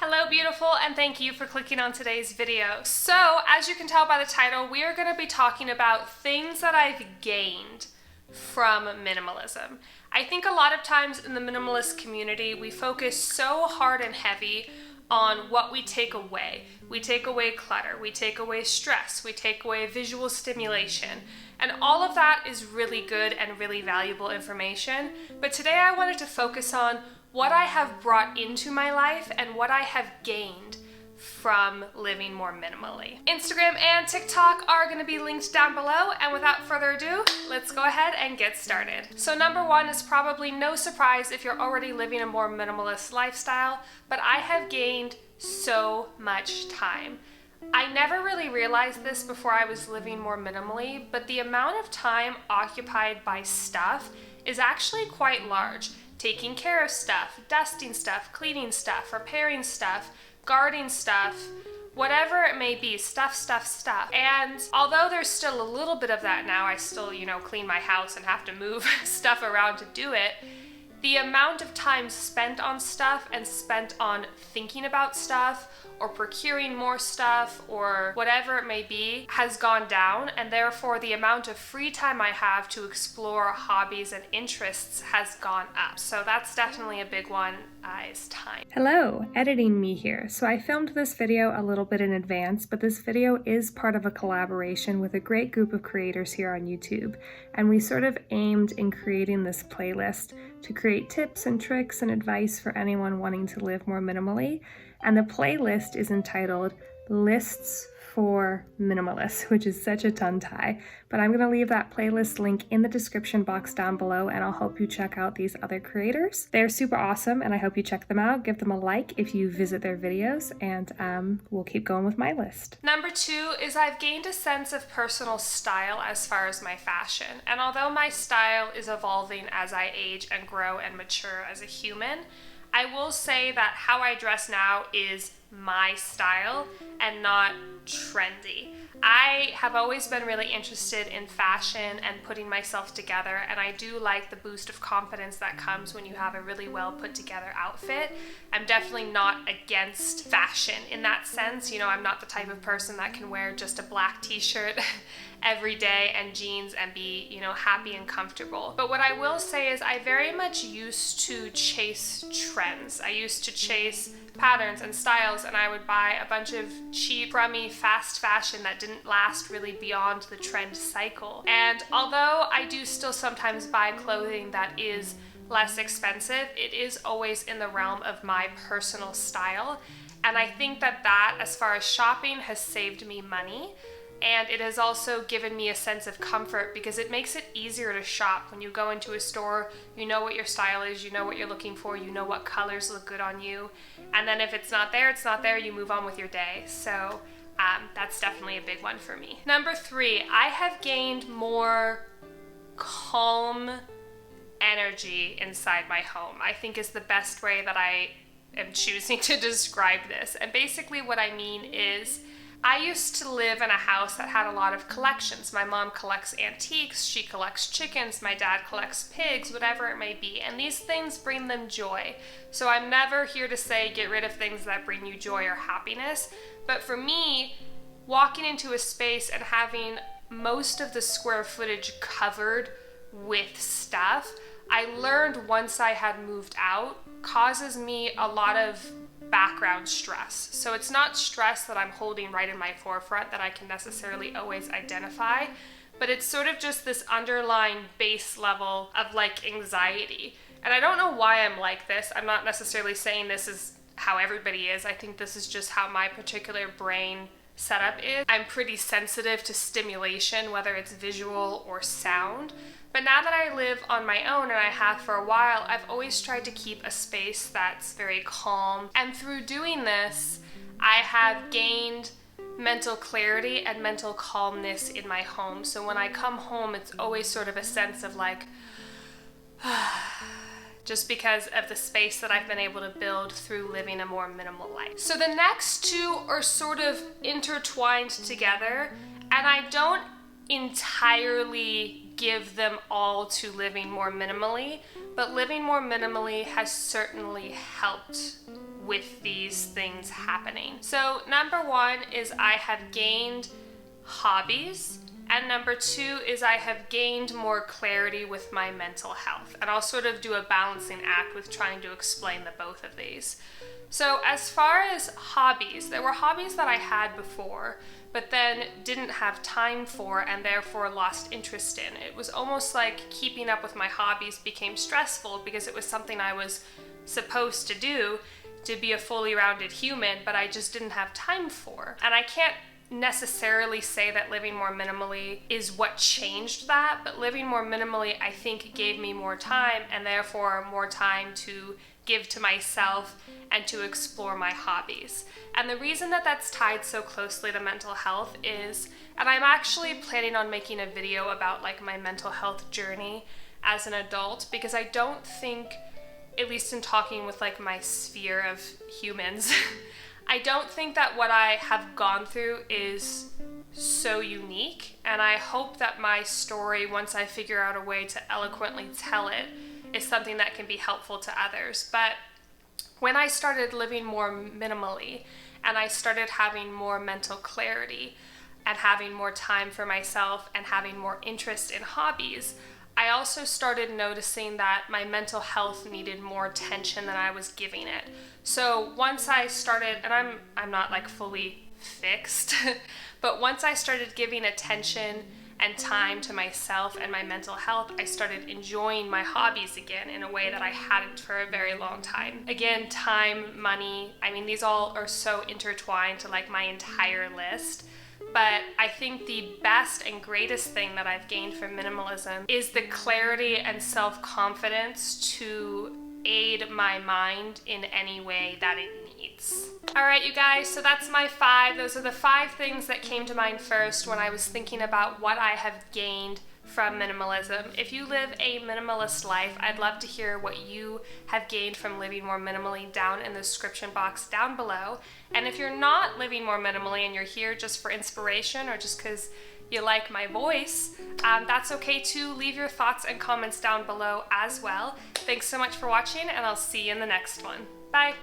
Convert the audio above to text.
Hello beautiful, and thank you for clicking on today's video. So, as you can tell by the title, we are going to be talking about things that I've gained from minimalism. I think a lot of times in the minimalist community, we focus so hard and heavy on what we take away. We take away clutter, we take away stress, we take away visual stimulation, and all of that is really good and really valuable information. But today I wanted to focus on what I have brought into my life and what I have gained from living more minimally. Instagram and TikTok are going to be linked down below, and without further ado, let's go ahead and get started. So number one is probably no surprise if you're already living a more minimalist lifestyle, but I have gained so much time. I never really realized this before I was living more minimally, but the amount of time occupied by stuff is actually quite large. Taking care of stuff, dusting stuff, cleaning stuff, repairing stuff, guarding stuff, whatever it may be, stuff. And although there's still a little bit of that now, I still, clean my house and have to move stuff around to do it. The amount of time spent on stuff and spent on thinking about stuff or procuring more stuff or whatever it may be has gone down, and therefore the amount of free time I have to explore hobbies and interests has gone up. So that's definitely a big one, is time. Hello, editing me here. So I filmed this video a little bit in advance, but this video is part of a collaboration with a great group of creators here on YouTube. And we sort of aimed in creating this playlist to create tips and tricks and advice for anyone wanting to live more minimally. And the playlist is entitled Lists for Minimalists, which is such a tongue tie. But I'm going to leave that playlist link in the description box down below, and I'll help you check out these other creators. They're super awesome, and I hope you check them out. Give them a like if you visit their videos, and we'll keep going with my list. Number two is I've gained a sense of personal style as far as my fashion. And although my style is evolving as I age and grow and mature as a human, I will say that how I dress now is my style and not trendy. I have always been really interested in fashion and putting myself together, and I do like the boost of confidence that comes when you have a really well put together outfit. I'm definitely not against fashion in that sense. I'm not the type of person that can wear just a black t-shirt every day and jeans and be, happy and comfortable. But what I will say is I very much used to chase trends. I used to chase patterns and styles, and I would buy a bunch of cheap, crummy, fast fashion that didn't last really beyond the trend cycle. And although I do still sometimes buy clothing that is less expensive, it is always in the realm of my personal style. And I think that as far as shopping, has saved me money. And it has also given me a sense of comfort because it makes it easier to shop. When you go into a store, you know what your style is, you know what you're looking for, you know what colors look good on you. And then if it's not there, you move on with your day. So that's definitely a big one for me. Number three, I have gained more calm energy inside my home, I think is the best way that I am choosing to describe this. And basically what I mean is, I used to live in a house that had a lot of collections. My mom collects antiques, she collects chickens, my dad collects pigs, whatever it may be. And these things bring them joy. So I'm never here to say get rid of things that bring you joy or happiness. But for me, walking into a space and having most of the square footage covered with stuff, I learned once I had moved out, causes me a lot of background stress. So it's not stress that I'm holding right in my forefront that I can necessarily always identify, but it's sort of just this underlying base level of anxiety. And I don't know why I'm like this. I'm not necessarily saying this is how everybody is. I think this is just how my particular brain setup is. I'm pretty sensitive to stimulation, whether it's visual or sound. But now that I live on my own, and I have for a while, I've always tried to keep a space that's very calm. And through doing this, I have gained mental clarity and mental calmness in my home. So when I come home, it's always sort of a sense of just because of the space that I've been able to build through living a more minimal life. So the next two are sort of intertwined together, and I don't entirely give them all to living more minimally, but living more minimally has certainly helped with these things happening. So number one is I have gained hobbies, and number two is I have gained more clarity with my mental health. And I'll sort of do a balancing act with trying to explain the both of these. So as far as hobbies, there were hobbies that I had before, but then didn't have time for and therefore lost interest in. It was almost like keeping up with my hobbies became stressful because it was something I was supposed to do to be a fully rounded human, but I just didn't have time for. And I can't necessarily say that living more minimally is what changed that, but living more minimally, I think, gave me more time and therefore more time to give to myself and to explore my hobbies. And the reason that that's tied so closely to mental health is, and I'm actually planning on making a video about like my mental health journey as an adult, because I don't think, at least in talking with like my sphere of humans, I don't think that what I have gone through is so unique, and I hope that my story, once I figure out a way to eloquently tell it, is something that can be helpful to others. But when I started living more minimally and I started having more mental clarity and having more time for myself and having more interest in hobbies, I also started noticing that my mental health needed more attention than I was giving it. So once I started, and I'm not like fully fixed, but once I started giving attention and time to myself and my mental health, I started enjoying my hobbies again in a way that I hadn't for a very long time. Again, time, money, I mean, these all are so intertwined to like my entire list. But I think the best and greatest thing that I've gained from minimalism is the clarity and self-confidence to aid my mind in any way that it needs. All right, you guys, so that's my 5. Those are the 5 things that came to mind first when I was thinking about what I have gained from minimalism. If you live a minimalist life, I'd love to hear what you have gained from living more minimally down in the description box down below. And if you're not living more minimally and you're here just for inspiration or just because you like my voice, that's okay too. Leave your thoughts and comments down below as well. Thanks so much for watching, and I'll see you in the next one. Bye.